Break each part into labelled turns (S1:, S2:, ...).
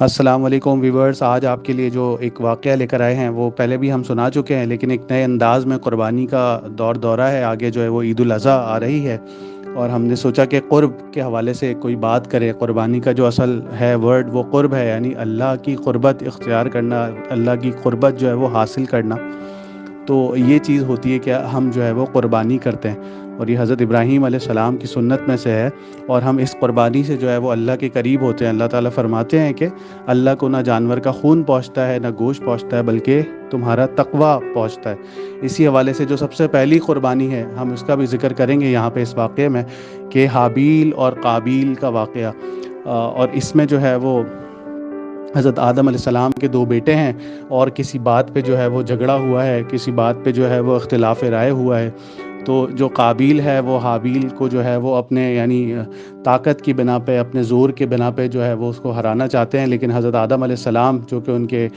S1: السلام علیکم ویورز، آج آپ کے لیے جو ایک واقعہ لے کر آئے ہیں وہ پہلے بھی ہم سنا چکے ہیں، لیکن ایک نئے انداز میں قربانی کا دورہ ہے۔ آگے جو ہے وہ عید الاضحیٰ آ رہی ہے اور ہم نے سوچا کہ قرب کے حوالے سے کوئی بات کریں۔ قربانی کا جو اصل ہے ورڈ وہ قرب ہے، یعنی اللہ کی قربت اختیار کرنا، اللہ کی قربت جو ہے وہ حاصل کرنا۔ تو یہ چیز ہوتی ہے کہ ہم جو ہے وہ قربانی کرتے ہیں، اور یہ حضرت ابراہیم علیہ السلام کی سنت میں سے ہے، اور ہم اس قربانی سے جو ہے وہ اللہ کے قریب ہوتے ہیں۔ اللہ تعالیٰ فرماتے ہیں کہ اللہ کو نہ جانور کا خون پہنچتا ہے نہ گوشت پہنچتا ہے، بلکہ تمہارا تقویٰ پہنچتا ہے۔ اسی حوالے سے جو سب سے پہلی قربانی ہے، ہم اس کا بھی ذکر کریں گے یہاں پہ اس واقعے میں، کہ حابیل اور قابیل کا واقعہ۔ اور اس میں جو ہے وہ حضرت آدم علیہ السلام کے دو بیٹے ہیں، اور کسی بات پہ جو ہے وہ جھگڑا ہوا ہے، کسی بات پہ جو ہے وہ اختلاف رائے ہوا ہے۔ تو جو قابیل ہے وہ حابیل کو جو ہے وہ اپنے یعنی طاقت کی بنا پہ، اپنے زور کے بنا پہ جو ہے وہ اس کو ہرانا چاہتے ہیں، لیکن حضرت آدم علیہ السلام جو کہ ان کے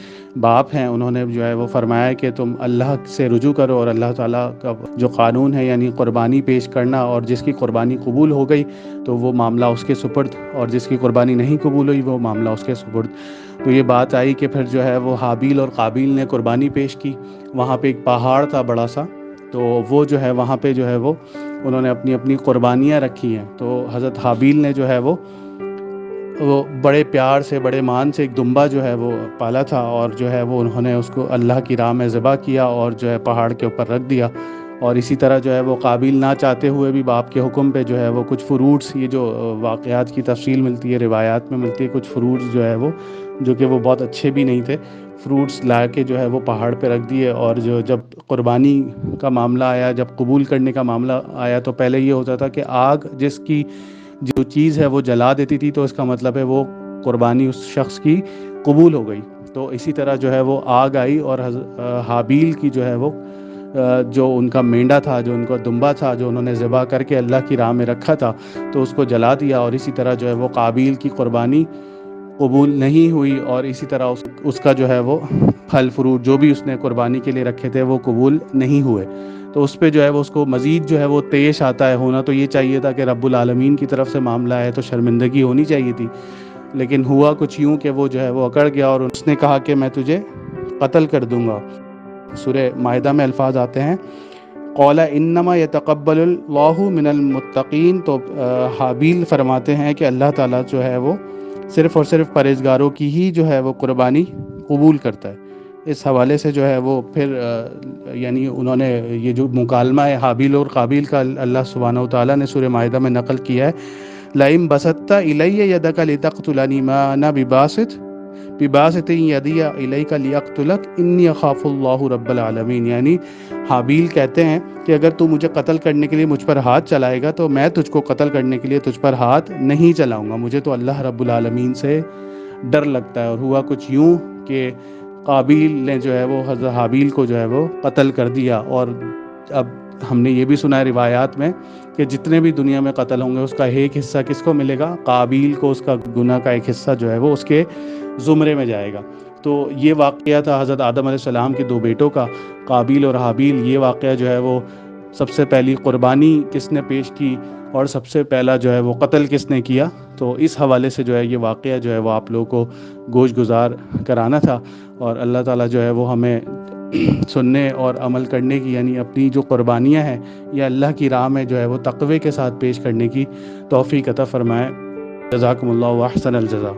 S1: باپ ہیں، انہوں نے جو ہے وہ فرمایا کہ تم اللہ سے رجوع کرو، اور اللہ تعالیٰ کا جو قانون ہے یعنی قربانی پیش کرنا، اور جس کی قربانی قبول ہو گئی تو وہ معاملہ اس کے سپرد، اور جس کی قربانی نہیں قبول ہوئی وہ معاملہ اس کے سپرد۔ تو یہ بات آئی کہ پھر جو ہے وہ حابیل اور قابیل نے قربانی پیش کی۔ وہاں پہ ایک پہاڑ تھا بڑا سا، تو وہ جو ہے وہاں پہ جو ہے وہ انہوں نے اپنی اپنی قربانیاں رکھی ہیں۔ تو حضرت حابیل نے جو ہے وہ بڑے پیار سے، بڑے مان سے ایک دمبا جو ہے وہ پالا تھا، اور جو ہے وہ انہوں نے اس کو اللہ کی راہ میں ذبح کیا اور جو ہے پہاڑ کے اوپر رکھ دیا۔ اور اسی طرح جو ہے وہ قابیل نہ چاہتے ہوئے بھی باپ کے حکم پہ جو ہے وہ کچھ فروٹس، یہ جو واقعات کی تفصیل ملتی ہے، روایات میں ملتی ہے، کچھ فروٹس جو ہے وہ جو کہ وہ بہت اچھے بھی نہیں تھے، فروٹس لا کے جو ہے وہ پہاڑ پہ رکھ دیے۔ اور جب قربانی کا معاملہ آیا، جب قبول کرنے کا معاملہ آیا، تو پہلے یہ ہوتا تھا کہ آگ جس کی جو چیز ہے وہ جلا دیتی تھی، تو اس کا مطلب ہے وہ قربانی اس شخص کی قبول ہو گئی۔ تو اسی طرح جو ہے وہ آگ آئی، اور حابیل کی جو ہے وہ جو ان کا مینڈا تھا، جو ان کا دمبا تھا، جو انہوں نے ذبح کر کے اللہ کی راہ میں رکھا تھا، تو اس کو جلا دیا۔ اور اسی طرح جو ہے وہ قابیل کی قربانی قبول نہیں ہوئی، اور اسی طرح اس کا جو ہے وہ پھل فروٹ جو بھی اس نے قربانی کے لیے رکھے تھے وہ قبول نہیں ہوئے۔ تو اس پہ جو ہے وہ اس کو مزید جو ہے وہ طیش آتا ہے۔ ہونا تو یہ چاہیے تھا کہ رب العالمین کی طرف سے معاملہ ہے تو شرمندگی ہونی چاہیے تھی، لیکن ہوا کچھ یوں کہ وہ جو ہے وہ اکڑ گیا، اور اس نے کہا کہ میں تجھے قتل کر دوں گا۔ سورہ مائدہ میں الفاظ آتے ہیں، قال انما يتقبل اللہ من المتقین۔ تو حابیل فرماتے ہیں کہ اللہ تعالیٰ جو ہے وہ صرف اور صرف پرہیزگاروں کی ہی جو ہے وہ قربانی قبول کرتا ہے۔ اس حوالے سے جو ہے وہ پھر یعنی انہوں نے یہ جو مکالمہ ہے حابیل اور قابیل کا، اللہ سبحانہ وتعالیٰ نے سورہ مائدہ میں نقل کیا ہے، لَئِن بَسَطتَ إِلَيَّ يَدَكَ لِتَقْتُلَنِي مَا أَنَا بِبَاسِطٍ يَدِيَ إِلَيْكَ لِأَقْتُلَكَ إِنِّي أَخَافُ اللَّهَ رَبَّ الْعَالَمِينَ۔ یعنی حابیل کہتے ہیں کہ اگر تو مجھے قتل کرنے کے لیے مجھ پر ہاتھ چلائے گا تو میں تجھ کو قتل کرنے کے لیے تجھ پر ہاتھ نہیں چلاؤں گا، مجھے تو اللہ رب العالمین سے ڈر لگتا ہے۔ اور ہوا کچھ یوں کہ قابیل نے جو ہے وہ حضرت حابیل کو جو ہے وہ قتل کر دیا۔ اور اب ہم نے یہ بھی سنا ہے روایات میں کہ جتنے بھی دنیا میں قتل ہوں گے اس کا ایک حصہ کس کو ملے گا؟ قابیل کو، اس کا گناہ کا ایک حصہ جو ہے وہ اس کے زمرے میں جائے گا۔ تو یہ واقعہ تھا حضرت آدم علیہ السلام کے دو بیٹوں کا، قابیل اور حابیل۔ یہ واقعہ جو ہے وہ سب سے پہلی قربانی کس نے پیش کی، اور سب سے پہلا جو ہے وہ قتل کس نے کیا، تو اس حوالے سے جو ہے یہ واقعہ جو ہے وہ آپ لوگوں کو گوش گزار کرانا تھا۔ اور اللہ تعالیٰ جو ہے وہ ہمیں سننے اور عمل کرنے کی، یعنی اپنی جو قربانیاں ہیں یہ اللہ کی راہ میں جو ہے وہ تقوی کے ساتھ پیش کرنے کی توفیق عطا فرمائے۔ جزاکم اللہ و احسن الجزا۔